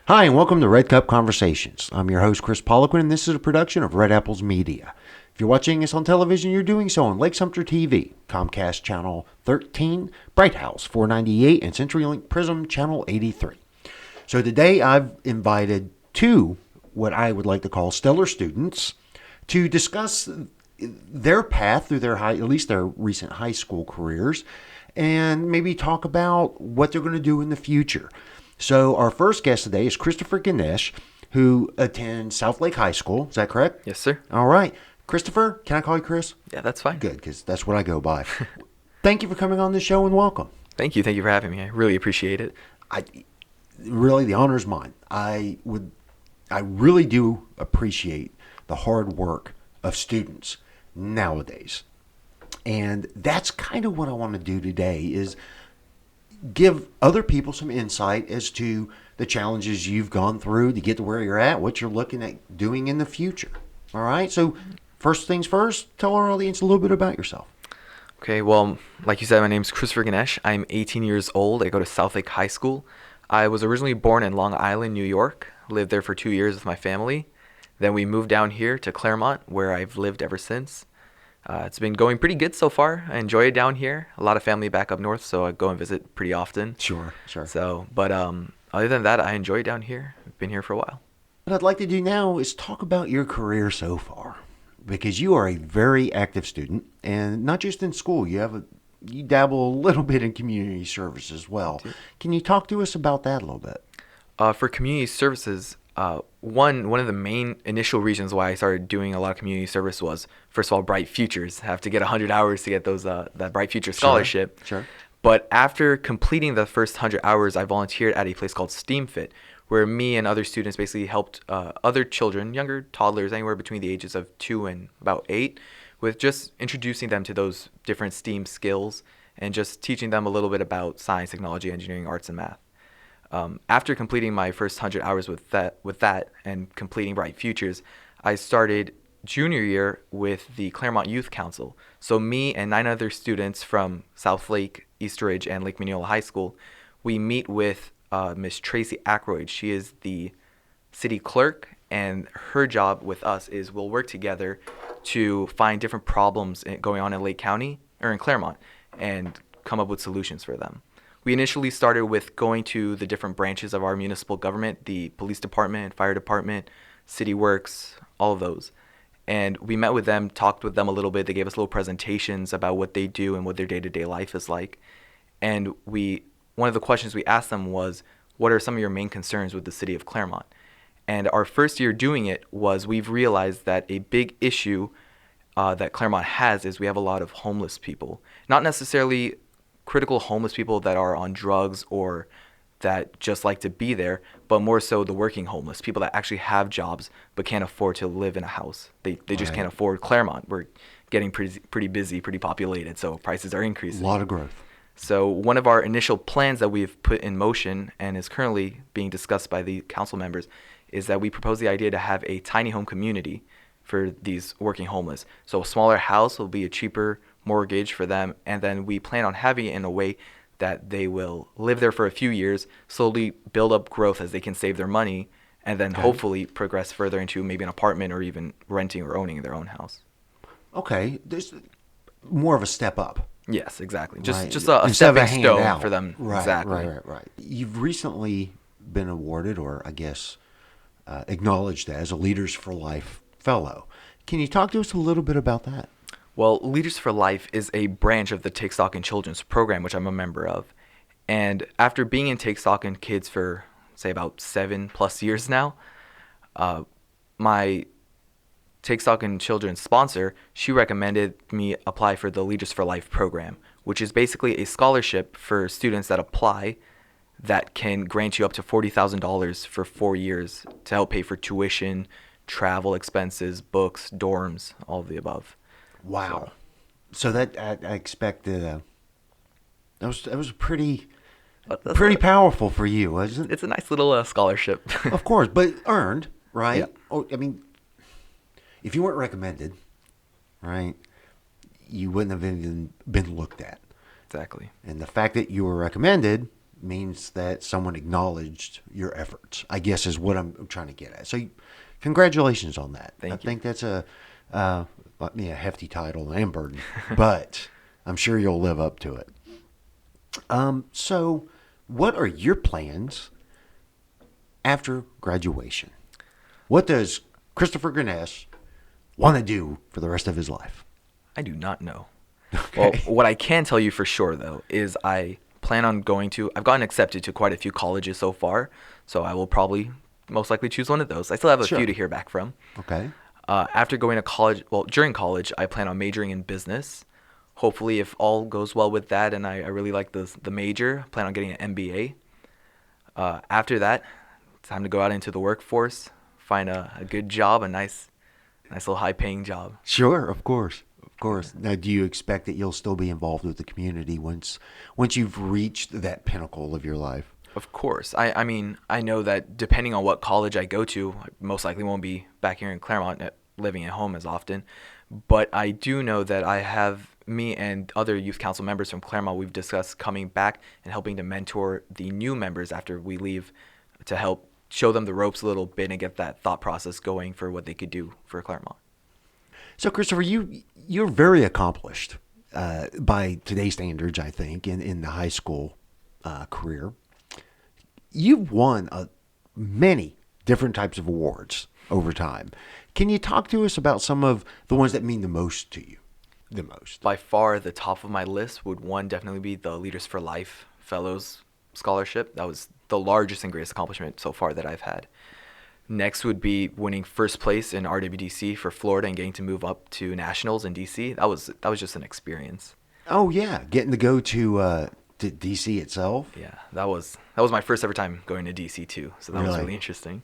Hi, and welcome to Red Cup Conversations. I'm your host, Kris Poliquin, and this is a production of Red Apples Media. If you're watching us on television, you're doing so on Lake Sumter TV, Comcast Channel 13, Bright House 498, and CenturyLink Prism Channel 83. So today I've invited two, what I would like to call stellar students, to discuss their path through at least their recent high school careers, and maybe talk about what they're going to do in the future. So our first guest today is Kristopher Ganesh, who attends South Lake High School. Is that correct? Yes, sir. All right. Kristopher, can I call you Chris? Yeah, that's fine. Good, because that's what I go by. Thank you for coming on the show and welcome. Thank you. Thank you for having me. I really appreciate it. Really, the honor is mine. I really do appreciate the hard work of students nowadays. And that's kind of what I want to do today is give other people some insight as to the challenges you've gone through to get to where you're at, what you're looking at doing in the future. All right. So first things first, tell our audience a little bit about yourself. Okay, well, like you said, my name's Kristopher Ganesh. I'm 18 years old. I go to South Lake High School. I was originally born in Long Island, New York. Lived there for 2 years with my family. Then we moved down here to Claremont, where I've lived ever since. It's been going pretty good so far. I enjoy it down here. A lot of family back up north, so I go and visit pretty often. Sure. But other than that, I enjoy it down here. I've been here for a while. What I'd like to do now is talk about your career so far, because you are a very active student, and not just in school. You dabble a little bit in community service as well. Can you talk to us about that a little bit? For community services, one of the main initial reasons why I started doing a lot of community service was, first of all, Bright Futures. I have to get 100 hours to get that Bright Future scholarship. Sure. But after completing the first 100 hours, I volunteered at a place called STEAMFit, where me and other students basically helped other children, younger toddlers, anywhere between the ages of 2 and about 8, with just introducing them to those different STEAM skills and just teaching them a little bit about science, technology, engineering, arts, and math. After completing my first 100 hours with that and completing Bright Futures, I started junior year with the Claremont Youth Council. So me and 9 other students from South Lake, East Ridge, and Lake Mineola High School, we meet with Miss Tracy Ackroyd. She is the city clerk, and her job with us is we'll work together to find different problems going on in Lake County or in Claremont and come up with solutions for them. We initially started with going to the different branches of our municipal government, the police department, fire department, city works, all of those. And we met with them, talked with them a little bit. They gave us little presentations about what they do and what their day-to-day life is like. And one of the questions we asked them was, what are some of your main concerns with the city of Claremont? And our first year doing it was we've realized that a big issue that Claremont has is we have a lot of homeless people. Not necessarily critical homeless people that are on drugs or that just like to be there, but more so the working homeless, people that actually have jobs but can't afford to live in a house. They just can't afford Claremont. We're getting pretty busy, pretty populated, so prices are increasing. A lot of growth. So one of our initial plans that we've put in motion and is currently being discussed by the council members is that we propose the idea to have a tiny home community for these working homeless. So a smaller house will be a cheaper mortgage for them, and then we plan on having it in a way that they will live there for a few years, slowly build up growth as they can save their money, and then hopefully progress further into maybe an apartment or even renting or owning their own house. Okay, there's more of a step up. Yes, exactly. Right. Just a stepping stone for them. Right, exactly. Right. You've recently been awarded, or I guess acknowledged as a Leaders for Life Fellow. Can you talk to us a little bit about that? Well, Leaders for Life is a branch of the Take Stock in Children's program, which I'm a member of. And after being in Take Stock in Kids for, say, about 7+ years now, my Take Stock in Children's sponsor, she recommended me apply for the Leaders for Life program, which is basically a scholarship for students that apply that can grant you up to $40,000 for 4 years to help pay for tuition, travel expenses, books, dorms, all of the above. Wow. So that I expected that was pretty powerful for you, wasn't it? It's a nice little scholarship. Of course, but earned, right? Yeah. Oh, I mean, if you weren't recommended, right, you wouldn't have even been looked at. Exactly. And the fact that you were recommended means that someone acknowledged your efforts, I guess is what I'm trying to get at. So congratulations on that. I Thank you. think that's a hefty title and burden, but I'm sure you'll live up to it. So what are your plans after graduation? What does Kristopher Ganesh want to do for the rest of his life? I do not know. Okay. Well, what I can tell you for sure, though, is I plan on I've gotten accepted to quite a few colleges so far, so I will probably most likely choose one of those. I still have a Sure. few to hear back from. Okay. After going to college, well, during college, I plan on majoring in business. Hopefully, if all goes well with that and I really like the major, I plan on getting an MBA. After that, time to go out into the workforce, find a good job, a nice little high-paying job. Sure, of course. Of course. Now, do you expect that you'll still be involved with the community once you've reached that pinnacle of your life? Of course. I mean, I know that depending on what college I go to, I most likely won't be back here in Claremont living at home as often. But I do know that me and other youth council members from Claremont, we've discussed coming back and helping to mentor the new members after we leave to help show them the ropes a little bit and get that thought process going for what they could do for Claremont. So, Christopher, you're very accomplished by today's standards, I think, in the high school career. You've won many different types of awards over time. Can you talk to us about some of the ones that mean the most to you? The most. By far, the top of my list would one definitely be the Leaders for Life Fellows Scholarship. That was the largest and greatest accomplishment so far that I've had. Next would be winning first place in RWDC for Florida and getting to move up to nationals in DC. That was just an experience. Oh yeah, getting to go to DC itself. Yeah, that was my first ever time going to DC too. So that was Really? really interesting.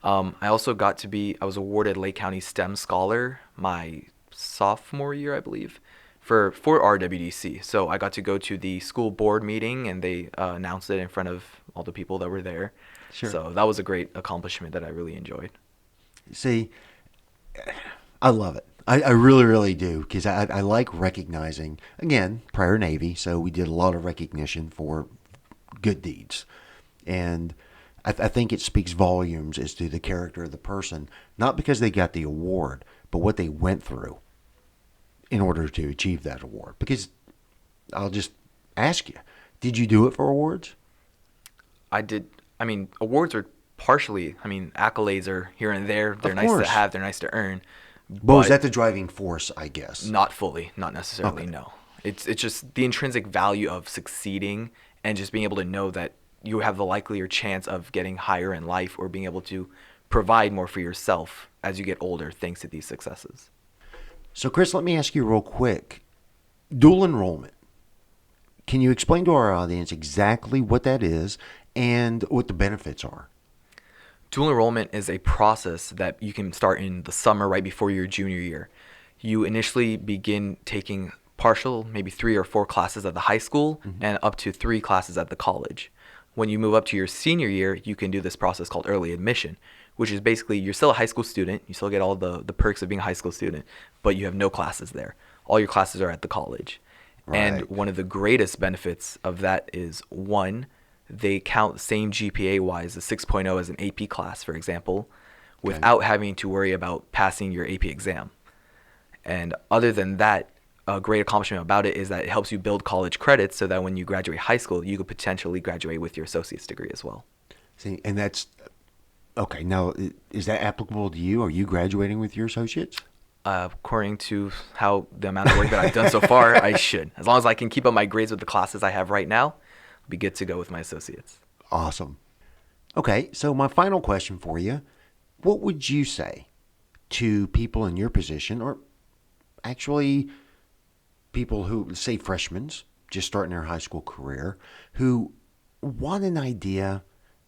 I also I was awarded Lake County STEM Scholar my sophomore year, I believe, for RWDC. So I got to go to the school board meeting and they announced it in front of all the people that were there. Sure. So that was a great accomplishment that I really enjoyed. See, I love it. I really, really do, because I like recognizing, again, prior Navy, so we did a lot of recognition for good deeds. And I think it speaks volumes as to the character of the person, not because they got the award, but what they went through in order to achieve that award. Because I'll just ask you, did you do it for awards? I did. I mean, awards are partially, accolades are here and there. They're Of nice course. to have. They're nice to earn. Well, But is that the driving force, I guess? not fully, not necessarily, Okay. no. It's just the intrinsic value of succeeding and just being able to know that you have the likelier chance of getting higher in life or being able to provide more for yourself as you get older thanks to these successes. So, Chris, let me ask you real quick. Dual enrollment. Can you explain to our audience exactly what that is and what the benefits are? Dual enrollment is a process that you can start in the summer right before your junior year. You initially begin taking partial, maybe 3 or 4 classes at the high school and up to 3 classes at the college. When you move up to your senior year, you can do this process called early admission, which is basically you're still a high school student. You still get all the perks of being a high school student, but you have no classes there. All your classes are at the college. And Right. one of the greatest benefits of that is, one, they count the same GPA-wise, a 6.0 as an AP class, for example, without having to worry about passing your AP exam. And other than that, a great accomplishment about it is that it helps you build college credits so that when you graduate high school, you could potentially graduate with your associate's degree as well. See, and that's okay. Now, is that applicable to you? Are you graduating with your associates? According to how the amount of work that I've done so far, I should. As long as I can keep up my grades with the classes I have right now, I'll be good to go with my associates. Awesome. Okay, so my final question for you. What would you say to people in your position, or actually people who, say freshmen, just starting their high school career, who want an idea,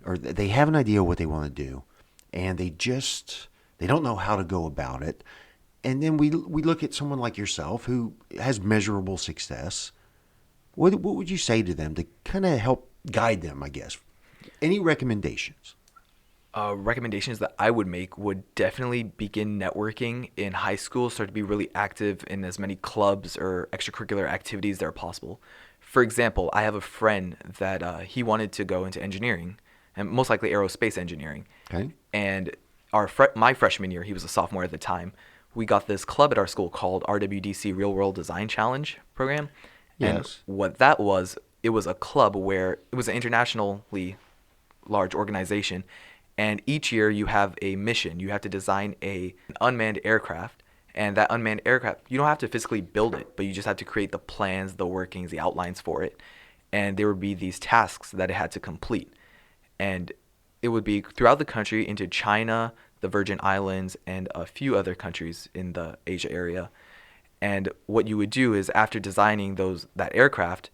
or they have an idea what they want to do, and they don't know how to go about it. And then we look at someone like yourself who has measurable success. What would you say to them to kind of help guide them, I guess? Any recommendations? Recommendations that I would make would definitely begin networking in high school, start to be really active in as many clubs or extracurricular activities that are possible. For example, I have a friend that he wanted to go into engineering, and most likely aerospace engineering. Okay. And my freshman year, he was a sophomore at the time, we got this club at our school called RWDC Real World Design Challenge program. And Yes. what that was, it was a club where it was an internationally large organization. And each year you have a mission. You have to design an unmanned aircraft. And that unmanned aircraft, you don't have to physically build it, but you just have to create the plans, the workings, the outlines for it. And there would be these tasks that it had to complete. And it would be throughout the country into China, the Virgin Islands, and a few other countries in the Asia area. And what you would do is after designing that aircraft,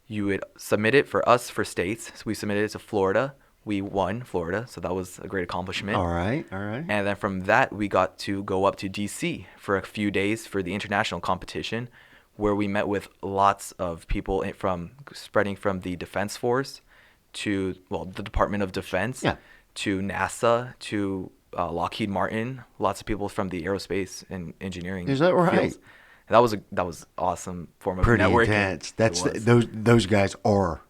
you would submit it for states. So we submitted it to Florida. We won Florida, so that was a great accomplishment. All right. All right. And then from that, we got to go up to DC for a few days for the international competition, where we met with lots of people spreading from the Defense Force to, the Department of Defense, Yeah. to NASA, to Lockheed Martin, lots of people from the aerospace and engineering. Is that right? fields. That was awesome form of Pretty networking. intense. It was. Those guys are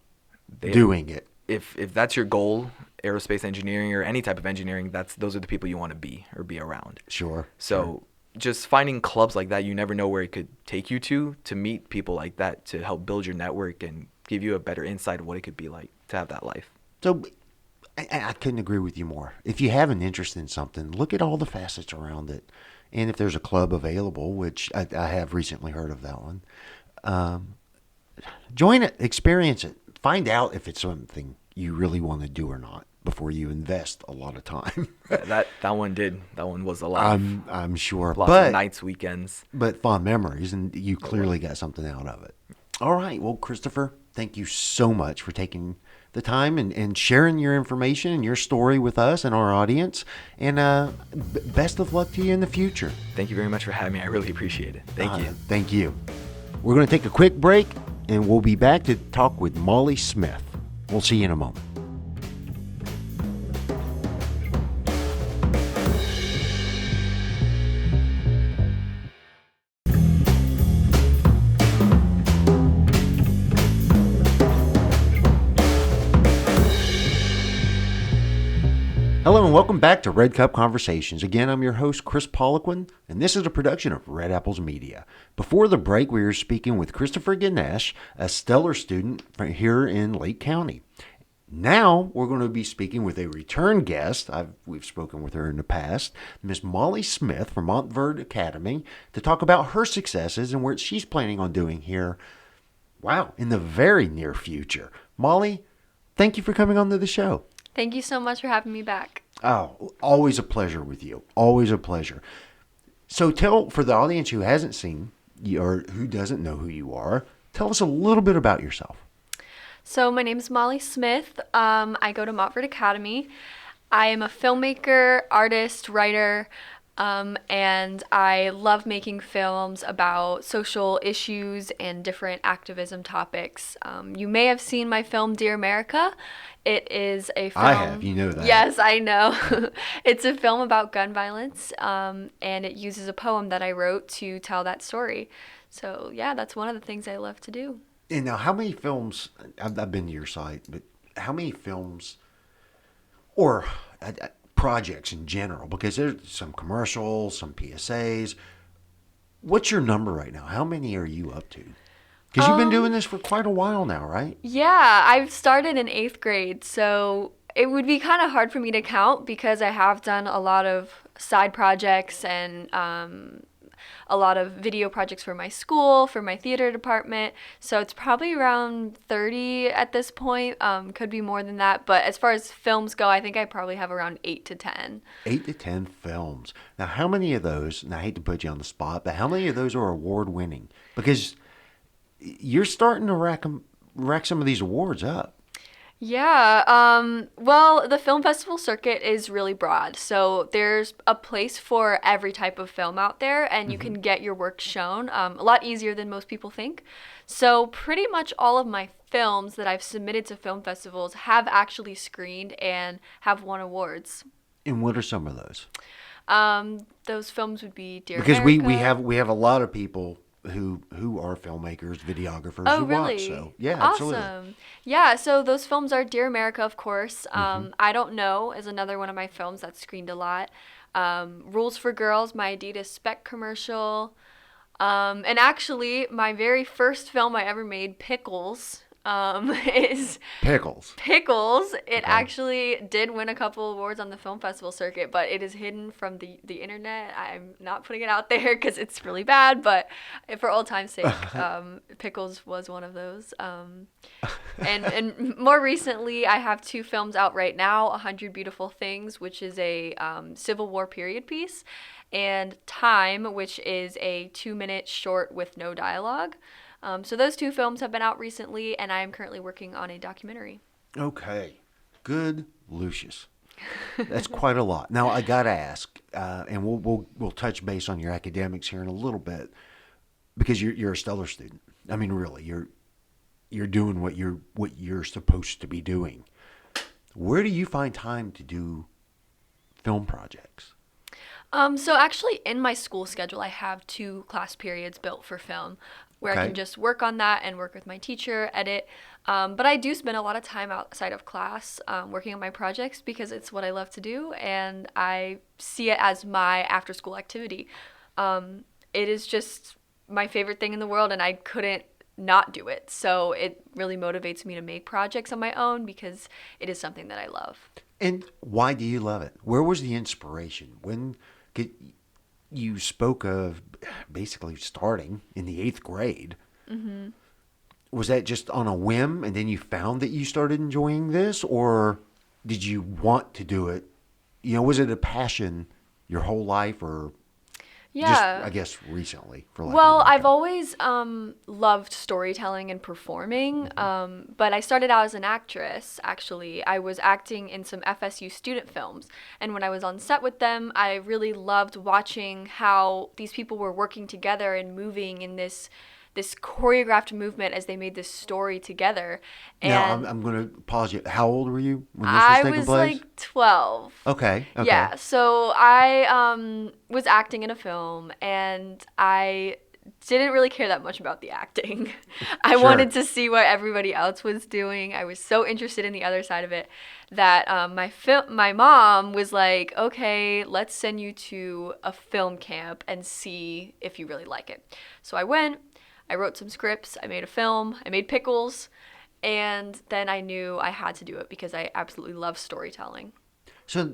doing it. If that's your goal, aerospace engineering or any type of engineering, those are the people you want to be around. Sure. So just finding clubs like that, you never know where it could take you to meet people like that, to help build your network and give you a better insight of what it could be like to have that life. So I couldn't agree with you more. If you have an interest in something, look at all the facets around it. And if there's a club available, which I have recently heard of that one, join it, experience it, find out if it's something you really want to do or not before you invest a lot of time. that one was a lot. I'm sure. Lots of nights, weekends. But fond memories, and you clearly got something out of it. All right. Well, Kristopher, thank you so much for taking the time and sharing your information and your story with us and our audience. And best of luck to you in the future. Thank you very much for having me. I really appreciate it. Thank you. Thank you. We're going to take a quick break, and we'll be back to talk with Molly Smith. We'll see you in a moment. Hello and welcome back to Red Cup Conversations. Again, I'm your host, Kris Poliquin, and this is a production of Red Apples Media. Before the break, we were speaking with Kristopher Ganesh, a stellar student here in Lake County. Now, we're going to be speaking with a return guest. We've spoken with her in the past, Miss Molly Smith from Monteverde Academy, to talk about her successes and what she's planning on doing here, in the very near future. Molly, thank you for coming on to the show. Thank you so much for having me back. Oh, always a pleasure with you. Always a pleasure. So for the audience who hasn't seen you or who doesn't know who you are, tell us a little bit about yourself. So my name is Molly Smith. I go to Monteverde Academy. I am a filmmaker, artist, writer, and I love making films about social issues and different activism topics. You may have seen my film, Dear America. It is a film. I have, you know that. Yes, I know. It's a film about gun violence, and it uses a poem that I wrote to tell that story. So, yeah, that's one of the things I love to do. And now, how many films, I've been to your site, but how many films or projects in general, because there's some commercials, some PSAs. What's your number right now? How many are you up to? Because you've been doing this for quite a while now, right? Yeah, I've started in 8th grade, so it would be kind of hard for me to count because I have done a lot of side projects and a lot of video projects for my school, for my theater department. So it's probably around 30 at this point. Could be more than that. But as far as films go, I think I probably have around 8 to 10. 8 to 10 films. Now, how many of those, and I hate to put you on the spot, but how many of those are award-winning? Because you're starting to rack some of these awards up. Yeah, well, the film festival circuit is really broad. So there's a place for every type of film out there, and you can get your work shown a lot easier than most people think. So pretty much all of my films that I've submitted to film festivals have actually screened and have won awards. And what are some of those? Those films would be Dear Because America. we have a lot of people who are filmmakers, videographers Oh, who watch. really? So yeah, Awesome. absolutely. Yeah, so those films are Dear America, of course. I Don't Know is another one of my films that's screened a lot. Rules for Girls, my Adidas Spec commercial. And actually, my very first film I ever made, Pickles, is Pickles. Pickles. It Okay. actually did win a couple awards on the film festival circuit, but it is hidden from the internet. I'm not putting it out there because it's really bad, but for old time's sake, Pickles was one of those. And more recently, I have two films out right now, 100 Beautiful Things, which is a Civil War period piece, and Time, which is a 2-minute short with no dialogue. So those two films have been out recently, and I am currently working on a documentary. Okay. Good, Lucius. That's quite a lot. Now I gotta ask, and we'll touch base on your academics here in a little bit, because you're a stellar student. I mean, really, you're doing what you're supposed to be doing. Where do you find time to do film projects? So actually, in my school schedule, I have 2 class periods built for film, where I Okay. can just work on that and work with my teacher, edit. But I do spend a lot of time outside of class working on my projects because it's what I love to do, and I see it as my after-school activity. It is just my favorite thing in the world, and I couldn't not do it. So it really motivates me to make projects on my own because it is something that I love. And why do you love it? Where was the inspiration? You spoke of basically starting in the 8th grade. Mm-hmm. Was that just on a whim and then you found that you started enjoying this, or did you want to do it? Was it a passion your whole life, or just, Yeah. I guess, recently? For lack of a Well, better I've term? always loved storytelling and performing, but I started out as an actress, actually. I was acting in some FSU student films, and when I was on set with them, I really loved watching how these people were working together and moving in this choreographed movement as they made this story together. Now, And I'm going to pause you. How old were you when this was I taking was place? like 12. Okay. Yeah, so I was acting in a film, and I didn't really care that much about the acting. I Sure. wanted to see what everybody else was doing. I was so interested in the other side of it that my mom was like, "Okay, let's send you to a film camp and see if you really like it." So I went. I wrote some scripts. I made a film. I made Pickles. And then I knew I had to do it because I absolutely love storytelling. So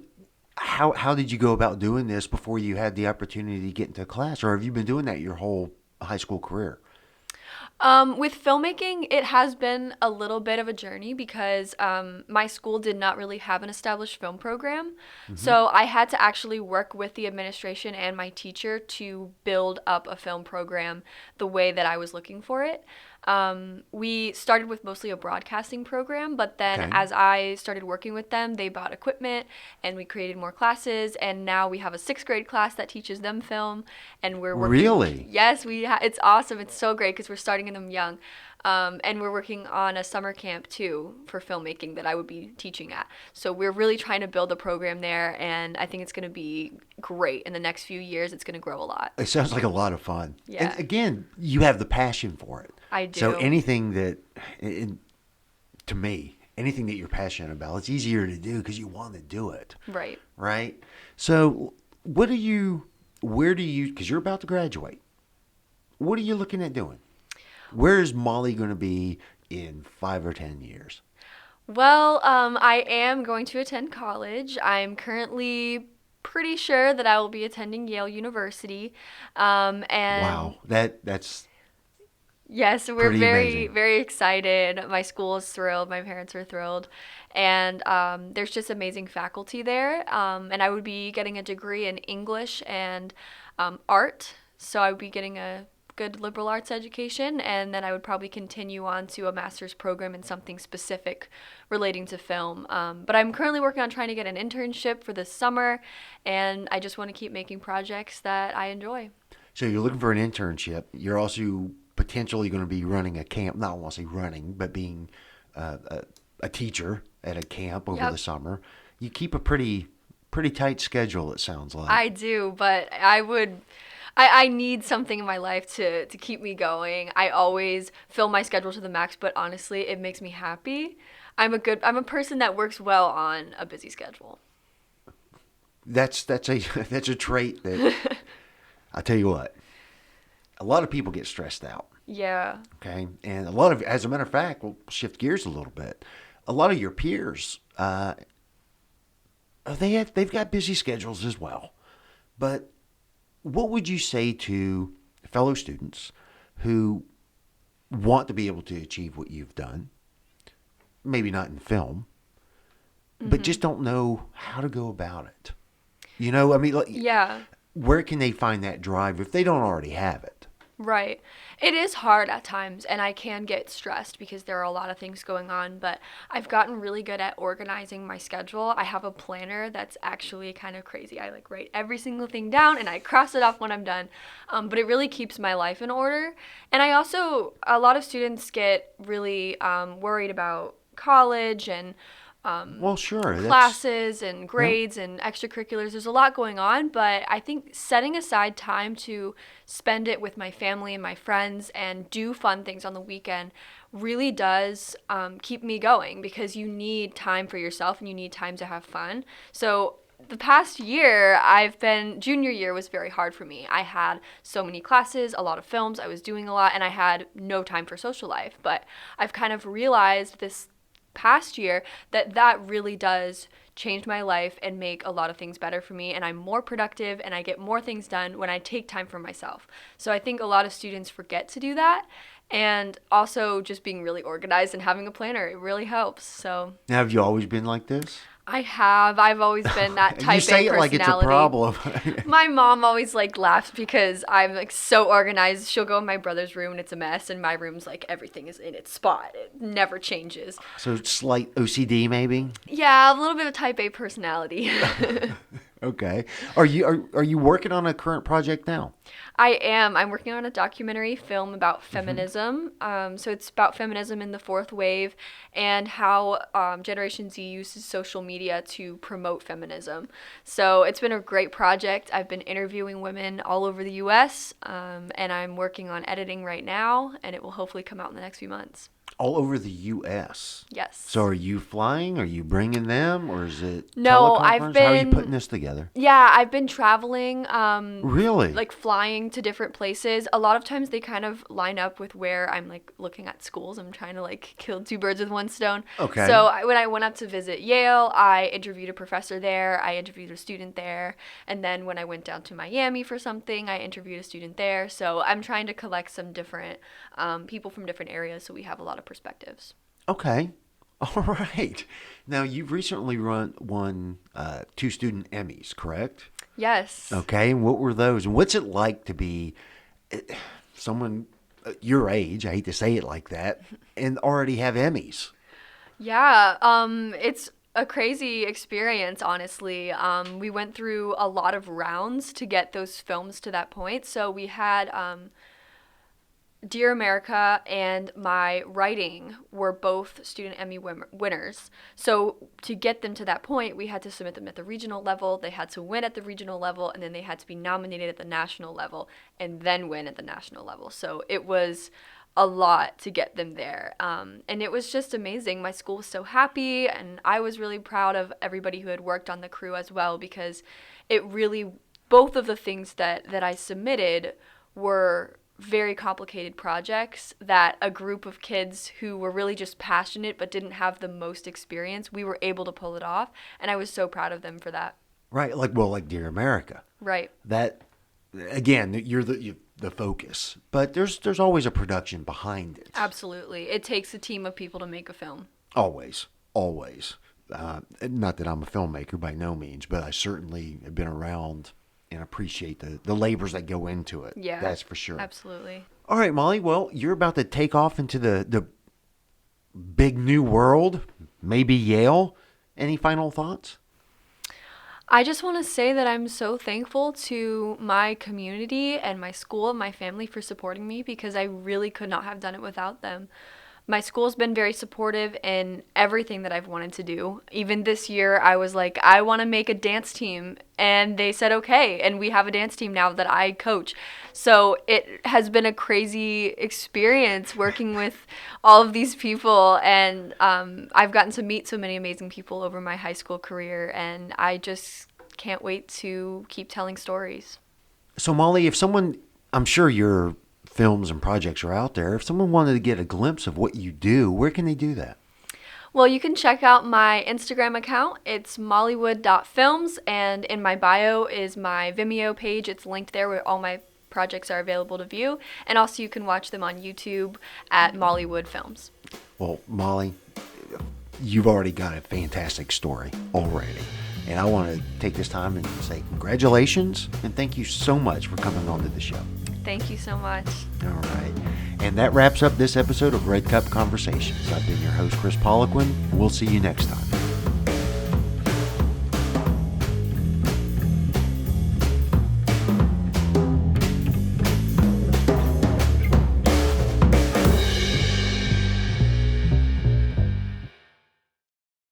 how did you go about doing this before you had the opportunity to get into class, or have you been doing that your whole high school career? With filmmaking, it has been a little bit of a journey because my school did not really have an established film program. So I had to actually work with the administration and my teacher to build up a film program the way that I was looking for it. We started with mostly a broadcasting program, but then Okay. as I started working with them, they bought equipment and we created more classes. And now we have a 6th grade class that teaches them film, and we're working. Really? Yes, it's awesome. It's so great because we're starting them young. And we're working on a summer camp too for filmmaking that I would be teaching at. So we're really trying to build a program there, and I think it's going to be great. In the next few years, it's going to grow a lot. It sounds like a lot of fun. Yeah. And again, you have the passion for it. I do. So anything to me, anything that you're passionate about, it's easier to do because you want to do it. Right. Right? So where do you, because you're about to graduate, what are you looking at doing? Where is Molly going to be in 5 or 10 years? Well, I am going to attend college. I'm currently pretty sure that I will be attending Yale University. And Wow. That's yes, we're pretty very, amazing. very excited. My school is thrilled. My parents are thrilled. And there's just amazing faculty there. And I would be getting a degree in English and art. So I would be getting a good liberal arts education. And then I would probably continue on to a master's program in something specific relating to film. But I'm currently working on trying to get an internship for this summer. And I just want to keep making projects that I enjoy. So you're looking for an internship. You're also potentially going to be running a camp. Not want to say running, but being a teacher at a camp over Yep. the summer. You keep a pretty tight schedule, it sounds like. I do, but I need something in my life to keep me going. I always fill my schedule to the max, but honestly, it makes me happy. I'm a person that works well on a busy schedule. That's a trait that I tell you what, a lot of people get stressed out. Yeah. Okay, and a lot of, as a matter of fact, we'll shift gears a little bit. A lot of your peers, they've got busy schedules as well. But what would you say to fellow students who want to be able to achieve what you've done? Maybe not in film, but just don't know how to go about it. You know, I mean, like, Yeah. where can they find that drive if they don't already have it? Right. It is hard at times, and I can get stressed because there are a lot of things going on, but I've gotten really good at organizing my schedule. I have a planner that's actually kind of crazy. I like write every single thing down and I cross it off when I'm done. But it really keeps my life in order. And I also, a lot of students get really worried about college and Well, sure. classes and grades and extracurriculars. There's a lot going on, but I think setting aside time to spend it with my family and my friends and do fun things on the weekend really does keep me going, because you need time for yourself and you need time to have fun. So the past year, junior year was very hard for me. I had so many classes, a lot of films, I was doing a lot, and I had no time for social life. But I've kind of realized this past year that really does change my life and make a lot of things better for me, and I'm more productive and I get more things done when I take time for myself. So I think a lot of students forget to do that, and also just being really organized and having a planner, it really helps. So Now, have you always been like this? I've always been that type You say A it like it's a personality. problem. My mom always laughs because I'm so organized. She'll go in my brother's room and it's a mess, and my room's everything is in its spot. It never changes. So slight OCD, maybe. Yeah, a little bit of type A personality. Okay. Are you working on a current project now? I am. I'm working on a documentary film about feminism. So it's about feminism in the fourth wave and how Generation Z uses social media to promote feminism. So it's been a great project. I've been interviewing women all over the U.S., and I'm working on editing right now, and it will hopefully come out in the next few months. All over the U.S. Yes. So are you flying? Are you bringing them? Or is it No, teleconference? I've How are you been- putting this together? Yeah, I've been traveling. Really? Flying to different places. A lot of times they kind of line up with where I'm looking at schools. I'm trying to kill two birds with one stone. Okay. So when I went up to visit Yale, I interviewed a professor there. I interviewed a student there. And then when I went down to Miami for something, I interviewed a student there. So I'm trying to collect some different people from different areas, so we have a lot of perspectives. Okay. All right. Now, you've recently won 2 student Emmys, correct? Yes. Okay. And what were those? And what's it like to be someone your age, I hate to say it like that, and already have Emmys? Yeah, it's a crazy experience, honestly. We went through a lot of rounds to get those films to that point. So we had Dear America and my writing were both student Emmy winners. So to get them to that point, we had to submit them at the regional level. They had to win at the regional level, and then they had to be nominated at the national level and then win at the national level. So it was a lot to get them there. And it was just amazing. My school was so happy, and I was really proud of everybody who had worked on the crew as well, because it really, both of the things that I submitted were very complicated projects that a group of kids who were really just passionate but didn't have the most experience, we were able to pull it off, and I was so proud of them for that. Right. Like Dear America. Right. That, again, you're the focus. But there's always a production behind it. Absolutely. It takes a team of people to make a film. Always. Not that I'm a filmmaker by no means, but I certainly have been around and appreciate the labors that go into it. Yeah. That's for sure. Absolutely. All right, Molly. Well, you're about to take off into the big new world, maybe Yale. Any final thoughts? I just want to say that I'm so thankful to my community and my school and my family for supporting me, because I really could not have done it without them. my school's been very supportive in everything that I've wanted to do. Even this year, I was like, I want to make a dance team. And they said, okay. And we have a dance team now that I coach. So it has been a crazy experience working with all of these people. And I've gotten to meet so many amazing people over my high school career. And I just can't wait to keep telling stories. So, Molly, if someone, I'm sure your films and projects are out there. If someone wanted to get a glimpse of what you do, where can they do that? Well, you can check out my Instagram account. It's mollywood.films, and in my bio is my Vimeo page. It's linked there where all my projects are available to view. And also you can watch them on YouTube at Mollywood Films. Well, Molly, you've already got a fantastic story already. And I want to take this time and say congratulations and thank you so much for coming on to the show. Thank you so much. All right. And that wraps up this episode of Red Cup Conversations. I've been your host, Kris Poliquin. We'll see you next time.